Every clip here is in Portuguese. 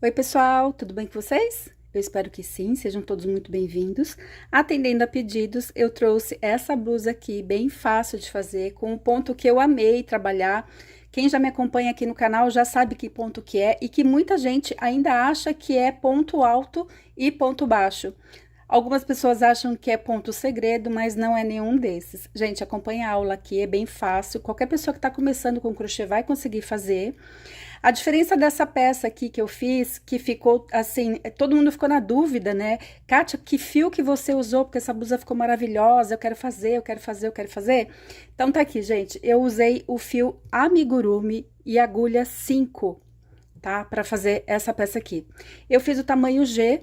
Oi, pessoal, tudo bem com vocês? Eu espero que sim, sejam todos muito bem-vindos. Atendendo a pedidos, eu trouxe essa blusa aqui, bem fácil de fazer, com um ponto que eu amei trabalhar. Quem já me acompanha aqui no canal já sabe que ponto que é e que muita gente ainda acha que é ponto alto e ponto baixo. Algumas pessoas acham que é ponto segredo, mas não é nenhum desses. Gente, acompanha a aula aqui, é bem fácil. Qualquer pessoa que está começando com crochê vai conseguir fazer. A diferença dessa peça aqui que eu fiz, que ficou assim, todo mundo ficou na dúvida, né? Kátia, que fio que você usou? Porque essa blusa ficou maravilhosa, eu quero fazer, eu quero fazer, eu quero fazer. Então tá aqui, gente, eu usei o fio amigurumi e agulha 5, tá? Pra fazer essa peça aqui. Eu fiz o tamanho G,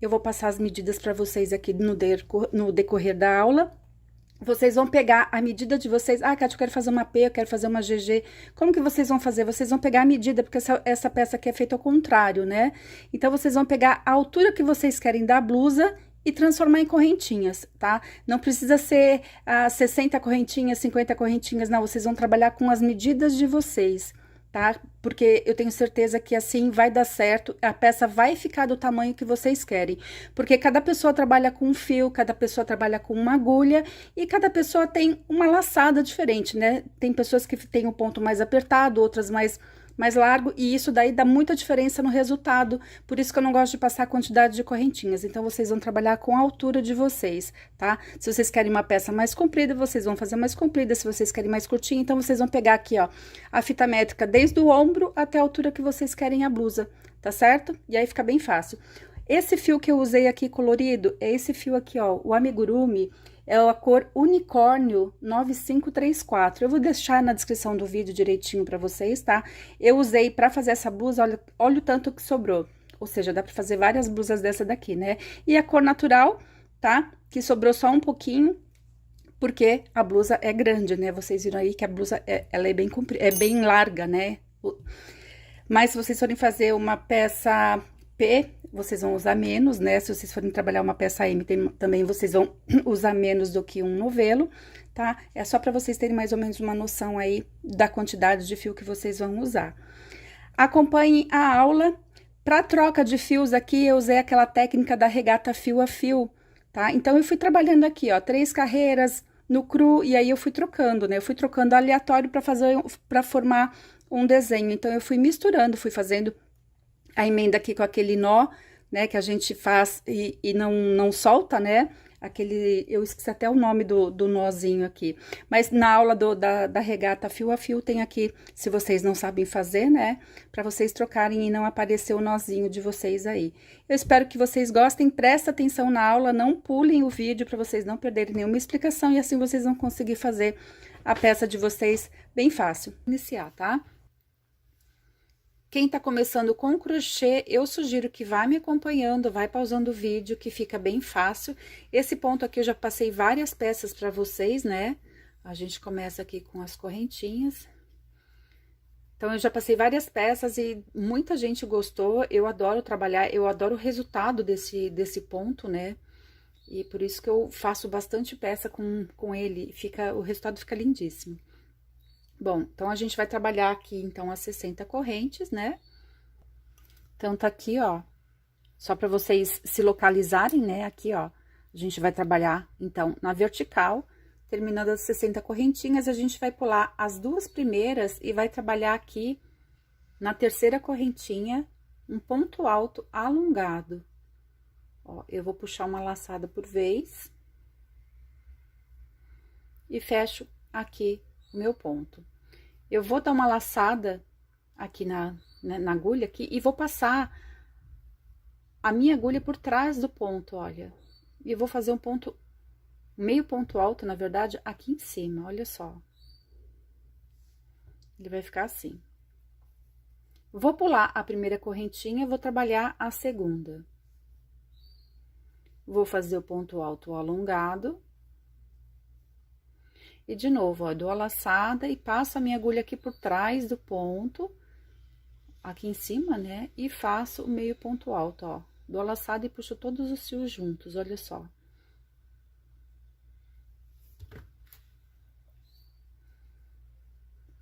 eu vou passar as medidas pra vocês aqui no decorrer da aula. Vocês vão pegar a medida de vocês. Ah, Kátia, eu quero fazer uma P, eu quero fazer uma GG. Como que vocês vão fazer? Vocês vão pegar a medida, porque essa peça aqui é feita ao contrário, né? Então, vocês vão pegar a altura que vocês querem da blusa e transformar em correntinhas, tá? Não precisa ser 60 correntinhas, 50 correntinhas, não. Vocês vão trabalhar com as medidas de vocês, tá? Porque eu tenho certeza que assim vai dar certo, a peça vai ficar do tamanho que vocês querem. Porque cada pessoa trabalha com um fio, cada pessoa trabalha com uma agulha e cada pessoa tem uma laçada diferente, né? Tem pessoas que têm um ponto mais apertado, outras mais largo, e isso daí dá muita diferença no resultado, por isso que eu não gosto de passar a quantidade de correntinhas. Então, vocês vão trabalhar com a altura de vocês, tá? Se vocês querem uma peça mais comprida, vocês vão fazer mais comprida, se vocês querem mais curtinha, então vocês vão pegar aqui, ó, a fita métrica desde o ombro até a altura que vocês querem a blusa, tá certo? E aí fica bem fácil. Esse fio que eu usei aqui colorido, é esse fio aqui, ó, o amigurumi, é a cor unicórnio 9534. Eu vou deixar na descrição do vídeo direitinho pra vocês, tá? Eu usei pra fazer essa blusa, olha o tanto que sobrou. Ou seja, dá pra fazer várias blusas dessa daqui, né? E a cor natural, tá? Que sobrou só um pouquinho, porque a blusa é grande, né? Vocês viram aí que a blusa, ela é bem comprida, é bem larga, né? Mas se vocês forem fazer uma peça P, vocês vão usar menos, né? Se vocês forem trabalhar uma peça M, também vocês vão usar menos do que um novelo, tá? É só para vocês terem mais ou menos uma noção aí da quantidade de fio que vocês vão usar. Acompanhem a aula. Para troca de fios aqui, eu usei aquela técnica da regata fio a fio, tá? Então, eu fui trabalhando aqui, ó, 3 carreiras no cru, e aí eu fui trocando, né? Eu fui trocando aleatório para formar um desenho. Então, eu fui misturando, fui fazendo a emenda aqui com aquele nó, né, que a gente faz e não solta, né, eu esqueci até o nome do nozinho aqui, mas na aula da regata fio a fio tem aqui, se vocês não sabem fazer, né, para vocês trocarem e não aparecer o nozinho de vocês aí. Eu espero que vocês gostem, presta atenção na aula, não pulem o vídeo para vocês não perderem nenhuma explicação e assim vocês vão conseguir fazer a peça de vocês bem fácil. Iniciar, tá? Quem tá começando com crochê, eu sugiro que vá me acompanhando, vai pausando o vídeo, que fica bem fácil. Esse ponto aqui eu já passei várias peças para vocês, né? A gente começa aqui com as correntinhas. Então, eu já passei várias peças e muita gente gostou. Eu adoro trabalhar, eu adoro o resultado desse ponto, né? E por isso que eu faço bastante peça com ele, o resultado fica lindíssimo. Bom, então, a gente vai trabalhar aqui, então, as 60 correntes, né? Então, tá aqui, ó, só pra vocês se localizarem, né? Aqui, ó, a gente vai trabalhar, então, na vertical, terminando as 60 correntinhas, a gente vai pular as 2 primeiras e vai trabalhar aqui, na terceira correntinha, um ponto alto alongado. Ó, eu vou puxar uma laçada por vez. E fecho aqui o meu ponto. Eu vou dar uma laçada aqui na agulha aqui e vou passar a minha agulha por trás do ponto, olha. E eu vou fazer um ponto, meio ponto alto, na verdade, aqui em cima, olha só. Ele vai ficar assim. Vou pular a primeira correntinha, vou trabalhar a segunda. Vou fazer o ponto alto alongado. E de novo, ó, dou a laçada e passo a minha agulha aqui por trás do ponto, aqui em cima, né? E faço o meio ponto alto, ó. Dou a laçada e puxo todos os fios juntos, olha só.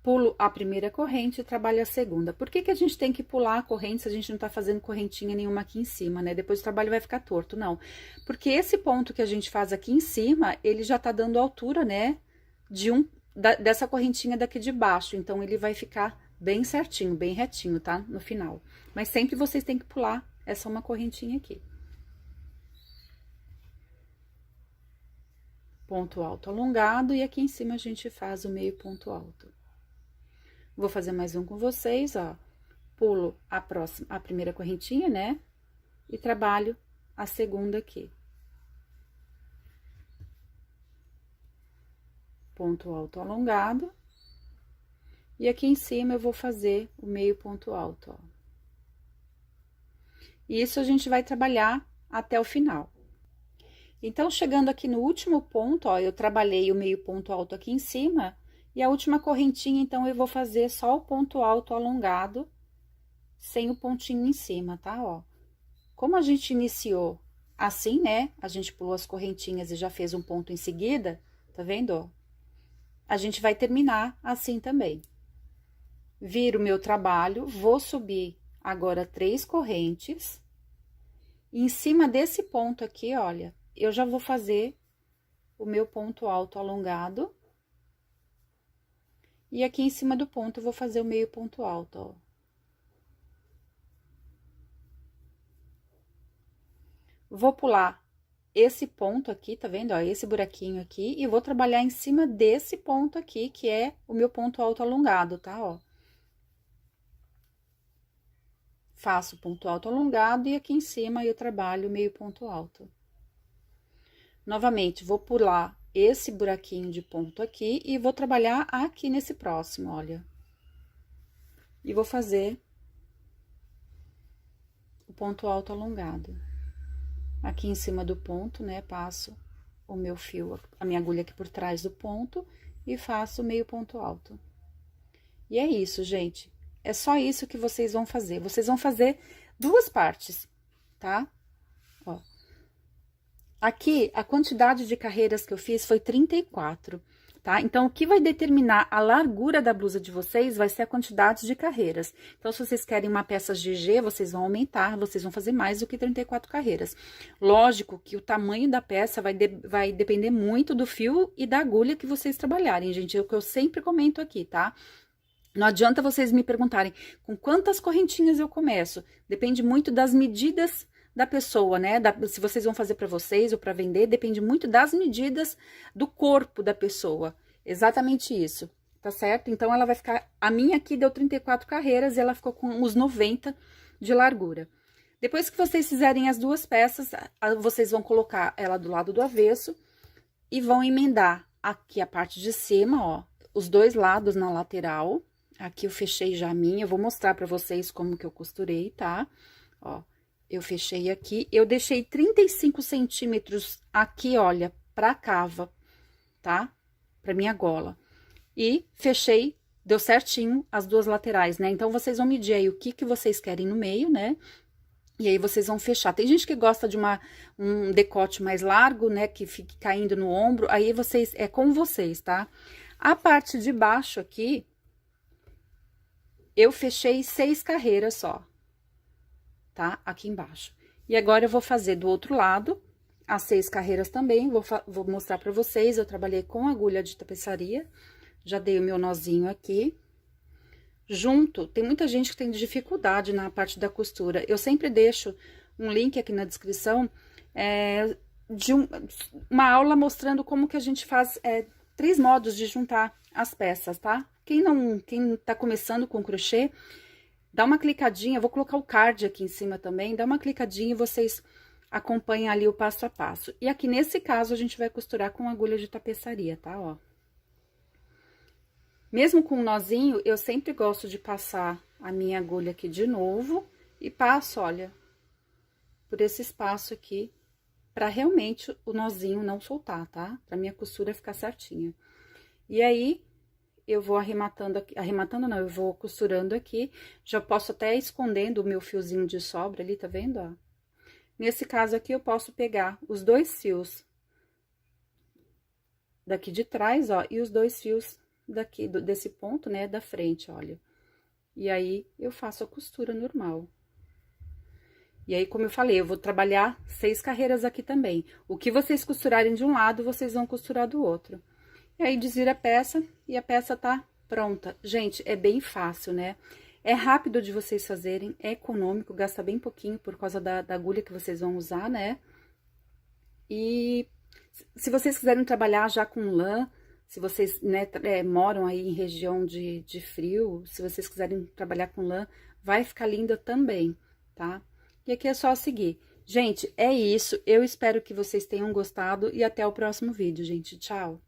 pulo a primeira corrente e trabalho a segunda. Por que que a gente tem que pular a corrente se a gente não tá fazendo correntinha nenhuma aqui em cima, né? Depois o trabalho vai ficar torto, não. Porque esse ponto que a gente faz aqui em cima, ele já tá dando altura, né? Dessa correntinha daqui de baixo. Então, ele vai ficar bem certinho, bem retinho, tá? No final. Mas sempre vocês têm que pular essa uma correntinha aqui. Ponto alto alongado, e aqui em cima a gente faz o meio ponto alto. Vou fazer mais um com vocês, ó. Pulo a primeira correntinha, né? E trabalho a segunda aqui. Ponto alto alongado. E aqui em cima eu vou fazer o meio ponto alto, ó. E isso a gente vai trabalhar até o final. Então, chegando aqui no último ponto, ó, eu trabalhei o meio ponto alto aqui em cima, e a última correntinha, então, eu vou fazer só o ponto alto alongado, sem o pontinho em cima, tá, ó. Como a gente iniciou assim, né, a gente pulou as correntinhas e já fez um ponto em seguida, tá vendo, ó? A gente vai terminar assim também. Viro o meu trabalho, vou subir agora 3 correntes, e em cima desse ponto aqui, olha, eu já vou fazer o meu ponto alto alongado. E aqui em cima do ponto, eu vou fazer o meio ponto alto, ó. Vou pular esse ponto aqui, tá vendo, ó? Esse buraquinho aqui, e vou trabalhar em cima desse ponto aqui, que é o meu ponto alto alongado, tá, ó. Faço ponto alto alongado, e aqui em cima eu trabalho meio ponto alto. Novamente, vou pular esse buraquinho de ponto aqui e vou trabalhar aqui nesse próximo, olha. E vou fazer o ponto alto alongado. Aqui em cima do ponto, né, passo o meu fio, a minha agulha aqui por trás do ponto e faço meio ponto alto. E é isso, gente. É só isso que vocês vão fazer. Vocês vão fazer 2 partes, tá? Ó. Aqui, a quantidade de carreiras que eu fiz foi 34, tá? Então, o que vai determinar a largura da blusa de vocês vai ser a quantidade de carreiras. Então, se vocês querem uma peça GG, vocês vão aumentar, vocês vão fazer mais do que 34 carreiras. Lógico que o tamanho da peça vai depender muito do fio e da agulha que vocês trabalharem, gente. É o que eu sempre comento aqui, tá? Não adianta vocês me perguntarem com quantas correntinhas eu começo. Depende muito das medidas da pessoa, né? Se vocês vão fazer para vocês ou para vender, depende muito das medidas do corpo da pessoa. Exatamente isso, tá certo? Então, ela vai ficar... A minha aqui deu 34 carreiras e ela ficou com uns 90 de largura. Depois que vocês fizerem as 2 peças, vocês vão colocar ela do lado do avesso e vão emendar aqui a parte de cima, ó, os 2 lados na lateral. Aqui eu fechei já a minha, eu vou mostrar pra vocês como que eu costurei, tá? Ó, eu fechei aqui, eu deixei 35 centímetros aqui, olha, pra cava, tá? Pra minha gola. E fechei, deu certinho as 2 laterais, né? Então, vocês vão medir aí o que vocês querem no meio, né? E aí, vocês vão fechar. Tem gente que gosta de um decote mais largo, né? Que fique caindo no ombro, aí vocês, é com vocês, tá? A parte de baixo aqui... Eu fechei 6 carreiras só, tá? Aqui embaixo. E agora, eu vou fazer do outro lado, as 6 carreiras também, vou mostrar pra vocês. Eu trabalhei com agulha de tapeçaria, já dei o meu nozinho aqui. Junto, tem muita gente que tem dificuldade na parte da costura. Eu sempre deixo um link aqui na descrição, de uma aula mostrando como que a gente faz 3 modos de juntar as peças, tá? Quem tá começando com crochê, dá uma clicadinha, eu vou colocar o card aqui em cima também, dá uma clicadinha e vocês acompanham ali o passo a passo. E aqui nesse caso, a gente vai costurar com agulha de tapeçaria, tá? Ó. Mesmo com um nozinho, eu sempre gosto de passar a minha agulha aqui de novo e passo, olha, por esse espaço aqui, pra realmente o nozinho não soltar, tá? Pra minha costura ficar certinha. E aí... eu vou arrematando aqui, não, eu vou costurando aqui, já posso até ir escondendo o meu fiozinho de sobra ali, tá vendo, ó? Nesse caso aqui, eu posso pegar os 2 fios daqui de trás, ó, e os 2 fios daqui, desse ponto, né, da frente, olha. E aí, eu faço a costura normal. E aí, como eu falei, eu vou trabalhar 6 carreiras aqui também. O que vocês costurarem de um lado, vocês vão costurar do outro. E aí, desvira a peça e a peça tá pronta. Gente, é bem fácil, né? É rápido de vocês fazerem, é econômico, gasta bem pouquinho por causa da agulha que vocês vão usar, né? E se vocês quiserem trabalhar já com lã, se vocês, né, moram aí em região de frio, se vocês quiserem trabalhar com lã, vai ficar linda também, tá? E aqui é só seguir. Gente, é isso. Eu espero que vocês tenham gostado e até o próximo vídeo, gente. Tchau!